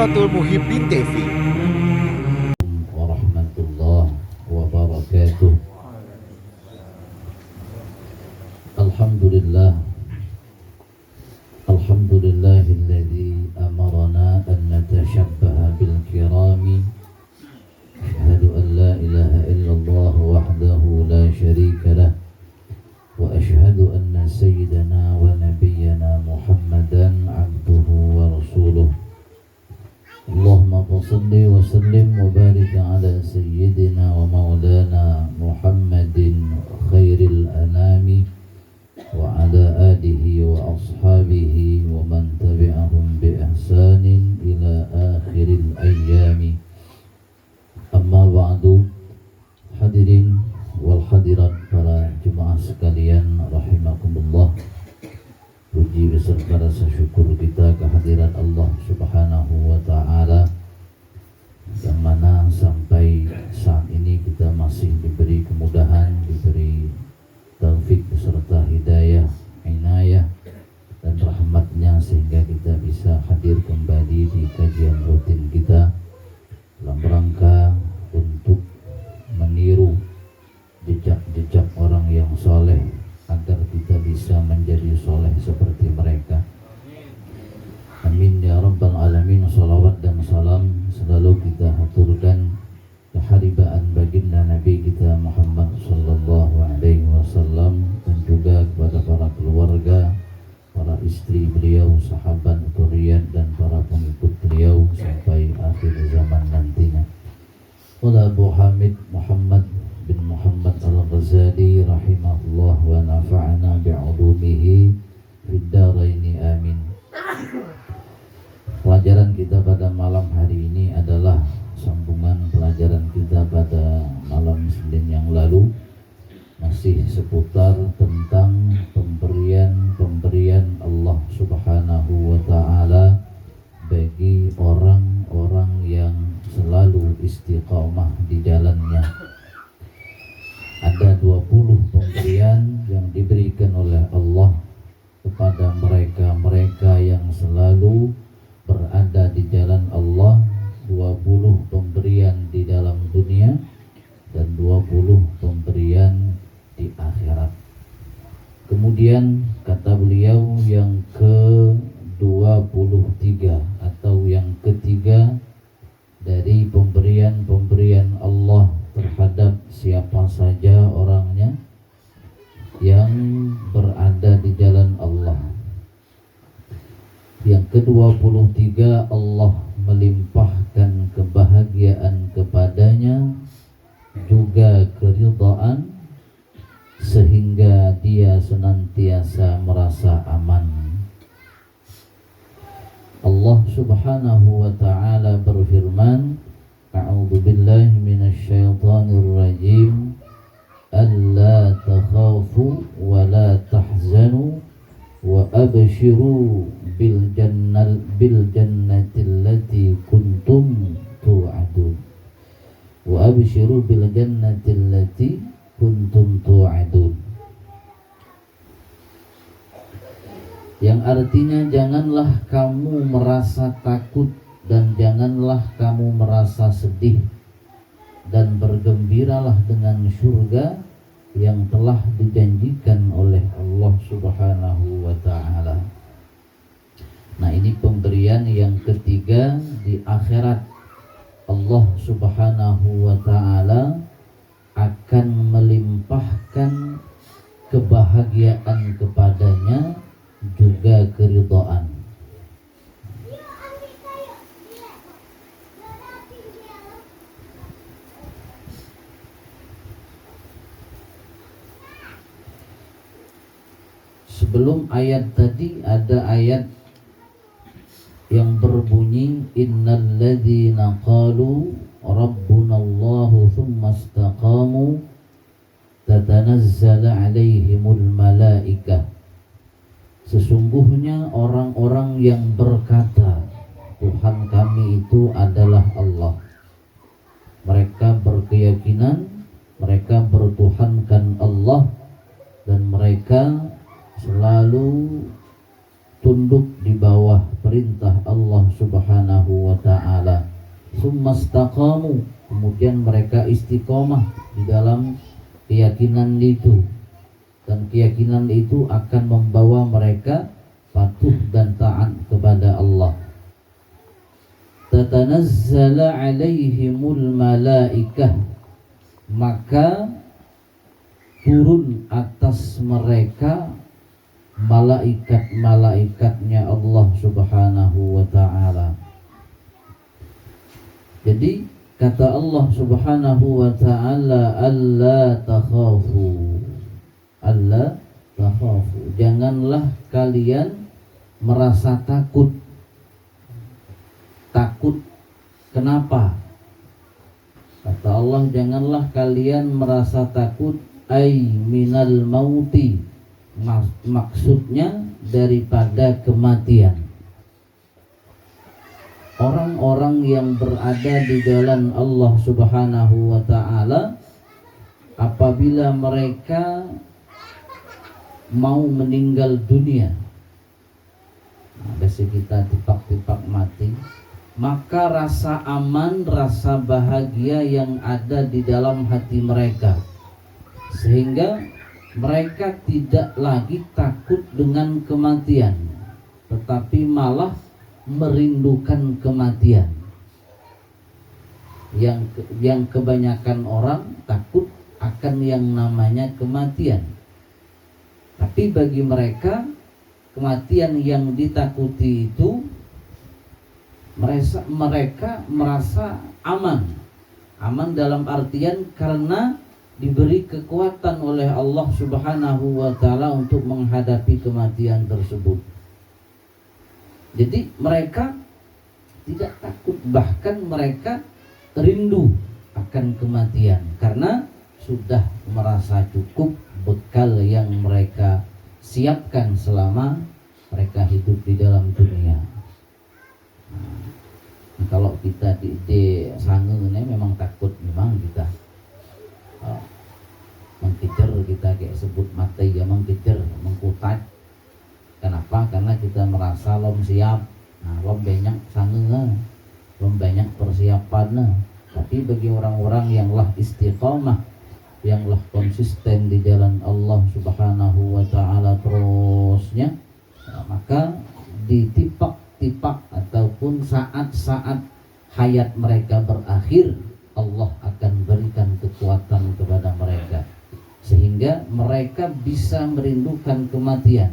Tazkiratul Muhibbin TV. Warahmatullahi wabarakatuh. Alhamdulillah. Alhamdulillahilladzi amarna an natashabbaha bil kirami. Asyhadu an la ilaha illallah wahdahu la syarika lah. Wa asyhadu anna sayyidana wa nabiyyana Muhammadan abduhu wa rasuluh. Allahumma salli wa sallim wa barik ala sayyidina wa maulana Muhammadin khairil anami wa ala alihi wa ashabihi wa man tabi'ahum bi ihsanin ila akhiril ayyami. Amma ba'du. Hadirin wal hadirat, para jemaah sekalian rahimakumullah. Puji beserta rasa syukur kita kehadiran Allah Subhanahu wa ta'ala, yang mana sampai saat ini kita masih diberi kemudahan, diberi taufik beserta hidayah, inayah dan rahmatnya, sehingga kita bisa hadir kembali di kajian rutin kita dalam rangka untuk meniru jejak-jejak orang yang soleh, agar kita bisa menjadi soleh seperti mereka. Amin ya rabbal alamin. Salawat dan salam selalu kita haturkan keharibaan baginda Nabi kita Muhammad sallallahu alaihi wasallam, dan juga kepada para keluarga, para istri beliau, sahabat, dzurriyyat dan para pengikut beliau sampai akhir zaman nantinya. Qala Abu Hamid Muhammad bin Muhammad Al-Ghazali rahimahullah wa nafa'ana bi'ulumihi fid dharaini amin. Pelajaran kita pada malam hari ini adalah sambungan pelajaran kita pada malam Senin yang lalu, masih seputar tentang pemberian Allah Subhanahu wa ta'ala bagi orang-orang yang selalu istiqamah di jalannya. Ada 20 pemberian yang diberikan oleh Allah kepada mereka-mereka yang selalu berada di jalan Allah. 20 pemberian di dalam dunia dan 20 pemberian di akhirat. Kemudian kata beliau yang ke-23 atau yang ketiga dari pemberian Allah terhadap siapa saja orangnya yang berada di jalan Allah. Yang ke-23, Allah melimpahkan kebahagiaan kepadanya, juga keridhaan, sehingga dia senantiasa merasa aman. Allah Subhanahu wa ta'ala berfirman, A'udzu billahi minasyaitonir rajim. Alla takhafu wa la tahzanu wa abshiru bil jannati allati kuntum tu'adun. Wa abshiru bil jannati allati kuntum tu'adun. Yang artinya, janganlah kamu merasa takut dan janganlah kamu merasa sedih, dan bergembiralah dengan surga yang telah dijanjikan oleh Allah Subhanahu wa ta'ala. Nah, ini pemberian yang ketiga di akhirat. Allah Subhanahu wa ta'ala akan melimpahkan kebahagiaan kepadanya, juga keridhaan. Sebelum ayat tadi ada ayat yang berbunyi, innalladzina qalu rabbunallahu tsumma istaqamu tatanazzalu alaihimul malaikah. Sesungguhnya orang-orang yang berkata Tuhan kami itu adalah Allah, mereka berkeyakinan, mereka bertuhankan Allah, dan mereka selalu tunduk di bawah perintah Allah Subhanahu wa ta'ala. tsumastaqamu, kemudian mereka istiqomah di dalam keyakinan itu, dan keyakinan itu akan membawa mereka patuh dan taat kepada Allah. Tatanazzala alaihimul malaikah, maka turun atas mereka malaikat-malaikatnya Allah Subhanahu wa ta'ala. Jadi kata Allah Subhanahu wa ta'ala, alla takhafu, janganlah kalian merasa takut. Takut kenapa? Kata Allah, janganlah kalian merasa takut, ai minal mauti, maksudnya daripada kematian. Orang-orang yang berada di jalan Allah Subhanahu wa ta'ala, apabila mereka mau meninggal dunia, biasa kita tipak-tipak mati, maka rasa aman, rasa bahagia yang ada di dalam hati mereka, sehingga mereka tidak lagi takut dengan kematian, tetapi malah merindukan kematian. Yang kebanyakan orang takut akan yang namanya kematian, tapi bagi mereka kematian yang ditakuti itu mereka merasa aman dalam artian karena diberi kekuatan oleh Allah Subhanahu wa ta'ala untuk menghadapi kematian tersebut. Jadi mereka tidak takut, bahkan mereka rindu akan kematian karena sudah merasa cukup bekal yang mereka siapkan selama mereka hidup di dalam dunia. Nah, kalau kita di sana ini memang takut, memang kita mengkejar, kita kayak sebut mati ya, mengkejar, mengkutat. Kenapa? Karena kita merasa lom siap. Nah, lom banyak sana, lom banyak persiapan. Tapi bagi orang-orang yang lah istiqamah, yang lah konsisten di jalan Allah Subhanahu wa ta'ala terusnya, maka di tipak-tipak ataupun saat-saat hayat mereka berakhir, Allah akan berikan kekuatan kepada mereka sehingga mereka bisa merindukan kematian,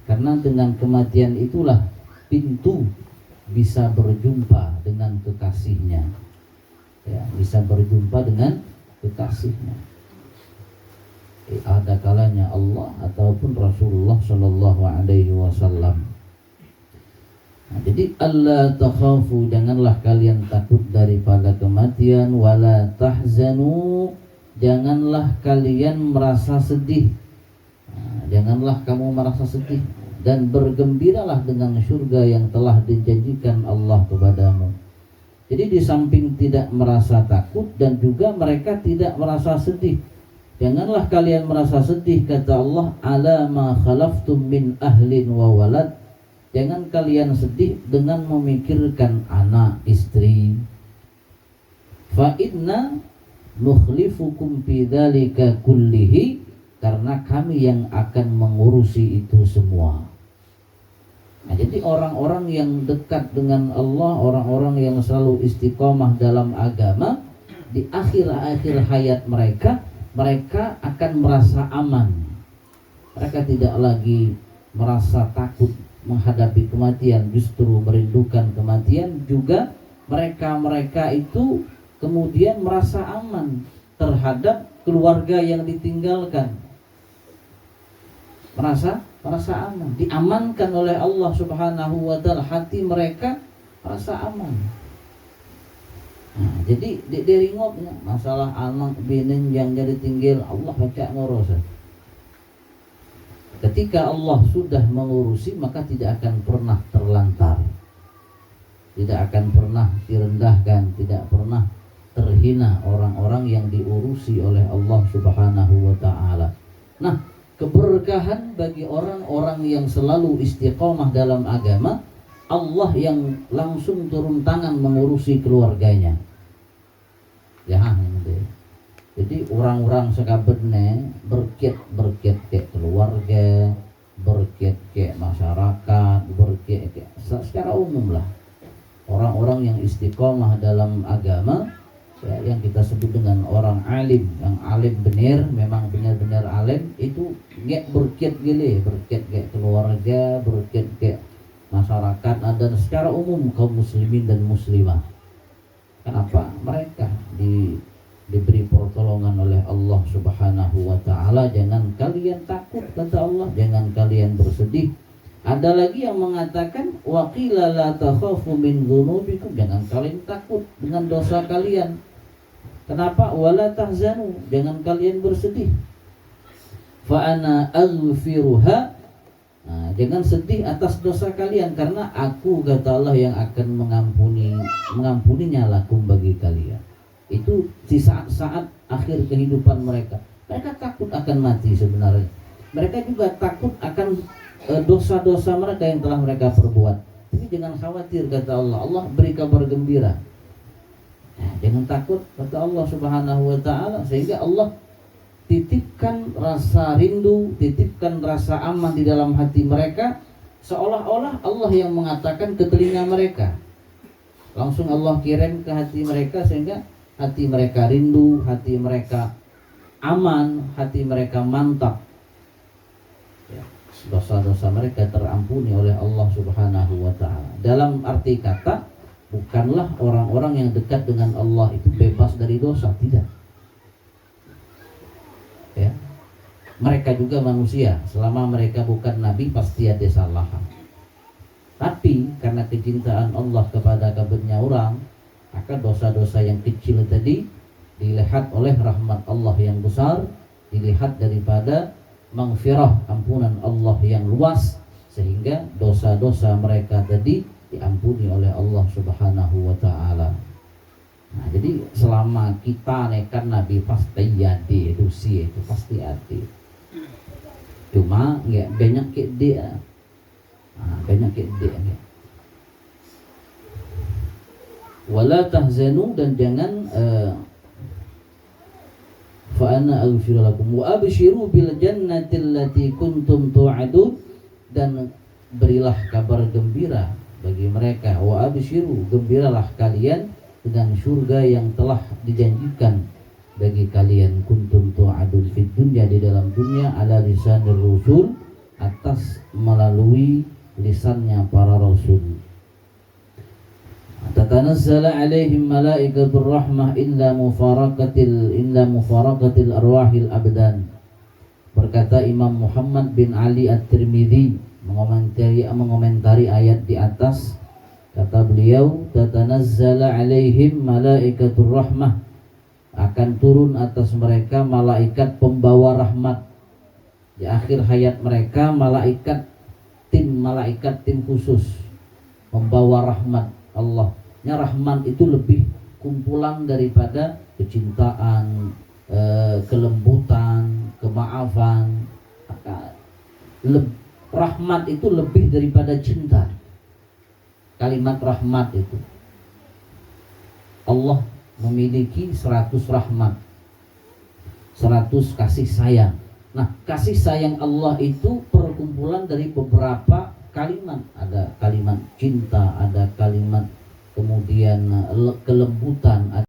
karena dengan kematian itulah pintu bisa berjumpa dengan kekasihnya, ya, bisa berjumpa dengan kekasihnya. Ada kalanya Allah ataupun Rasulullah Shallallahu Alaihi Wasallam. Nah, jadi alla takhafu, janganlah kalian takut daripada kematian, wala tahzanu, janganlah kalian merasa sedih. Nah, janganlah kamu merasa sedih, dan bergembiralah dengan surga yang telah dijanjikan Allah kepadamu. Jadi di samping tidak merasa takut dan juga mereka tidak merasa sedih. Janganlah kalian merasa sedih, kata Allah, ala ma khalaftum min ahlin wa walad. Jangan kalian sedih dengan memikirkan anak, istri. Fa inna nukhlifukum fi dzalika kullihi, karena kami yang akan mengurusi itu semua. Nah, jadi orang-orang yang dekat dengan Allah, orang-orang yang selalu istiqomah dalam agama, di akhir-akhir hayat mereka akan merasa aman. Mereka tidak lagi merasa takut menghadapi kematian, justru merindukan kematian. Juga mereka itu kemudian merasa aman terhadap keluarga yang ditinggalkan. Merasa aman, diamankan oleh Allah Subhanahu wa ta'ala, hati mereka merasa aman. Nah, jadi dari ngopnya masalah anak binin yang jadi tinggal, Allah baca ngurus. Ketika Allah sudah mengurusi, maka tidak akan pernah terlantar, tidak akan pernah direndahkan, tidak pernah terhina orang-orang yang diurusi oleh Allah Subhanahu wa ta'ala. Nah, keberkahan bagi orang-orang yang selalu istiqomah dalam agama, Allah yang langsung turun tangan mengurusi keluarganya. Ya, jadi orang-orang sekabetnya berkiat ke keluarga, berkiat ke masyarakat, berkiat ke secara umum lah. Orang-orang yang istiqomah dalam agama, ya, yang kita sebut dengan orang alim, yang alim benar, memang benar-benar alim, itu nggak berkiat gile, berkiat ke keluarga, berkiat ke masyarakat, dan secara umum kaum muslimin dan muslimah. Kenapa? Mereka diberi pertolongan oleh Allah Subhanahu wa ta'ala. Jangan kalian takut, kata Allah, jangan kalian bersedih. Ada lagi yang mengatakan waqila la takhafu min dzunubikum, jangan kalian takut dengan dosa kalian. Kenapa? Wala tahzanu, jangan kalian bersedih. Fa ana aghfiruha, jangan sedih atas dosa kalian, karena aku, kata Allah, yang akan mengampuninya lakum bagi kalian. Itu di saat-saat akhir kehidupan mereka. Mereka takut akan mati sebenarnya. Mereka juga takut akan dosa-dosa mereka yang telah mereka perbuat. Tapi jangan khawatir, kata Allah. Allah beri kabar gembira. Jangan takut, kata Allah Subhanahu wa ta'ala. Sehingga Allah titipkan rasa rindu, titipkan rasa aman di dalam hati mereka, seolah-olah Allah yang mengatakan ke telinga mereka. Langsung Allah kirim ke hati mereka, sehingga hati mereka rindu, hati mereka aman, hati mereka mantap. Ya, dosa-dosa mereka terampuni oleh Allah Subhanahu wa ta'ala. Dalam arti kata, bukanlah orang-orang yang dekat dengan Allah itu bebas dari dosa, tidak. Ya. Mereka juga manusia, selama mereka bukan nabi pasti ada salah. Tapi karena kecintaan Allah kepada kabarnya orang, maka dosa-dosa yang kecil tadi dilihat oleh rahmat Allah yang besar, dilihat daripada maghfirah, ampunan Allah yang luas, sehingga dosa-dosa mereka tadi diampuni oleh Allah Subhanahu wa ta'ala. Nah, jadi selama kita nekan Nabi pasti jadi itu pasti ada. Cuma nggak banyak ke dia, banyak ke dia. Wala tahzanu, dan jangan fa ana aghfir lakum wa abshiru bil jannati allati kuntum tu'adun, dan berilah kabar gembira bagi mereka, wa abshiru, gembiralah kalian dengan surga yang telah dijanjikan bagi kalian, kuntum tu'adun fid dunya, di dalam dunia, ala lisanir rusul, atas melalui lisannya para rasul. Tatanazzala alaihim malaikatur rahmah illa mufaraqatil arwahil abdan. Berkata Imam Muhammad bin Ali At-Tirmidzi mengomentari ayat di atas, kata beliau, tatanazzala alaihim malaikatur rahmah, akan turun atas mereka malaikat pembawa rahmat. Di akhir hayat mereka malaikat tim khusus membawa rahmat Allah. Rahmat itu lebih kumpulan daripada kecintaan, kelembutan, kemaafan. Rahmat itu lebih daripada cinta. Kalimat rahmat itu, Allah memiliki 100 rahmat, 100 kasih sayang. Nah, kasih sayang Allah itu perkumpulan dari beberapa kalimat. Ada kalimat cinta, ada kalimat kemudian kelembutan,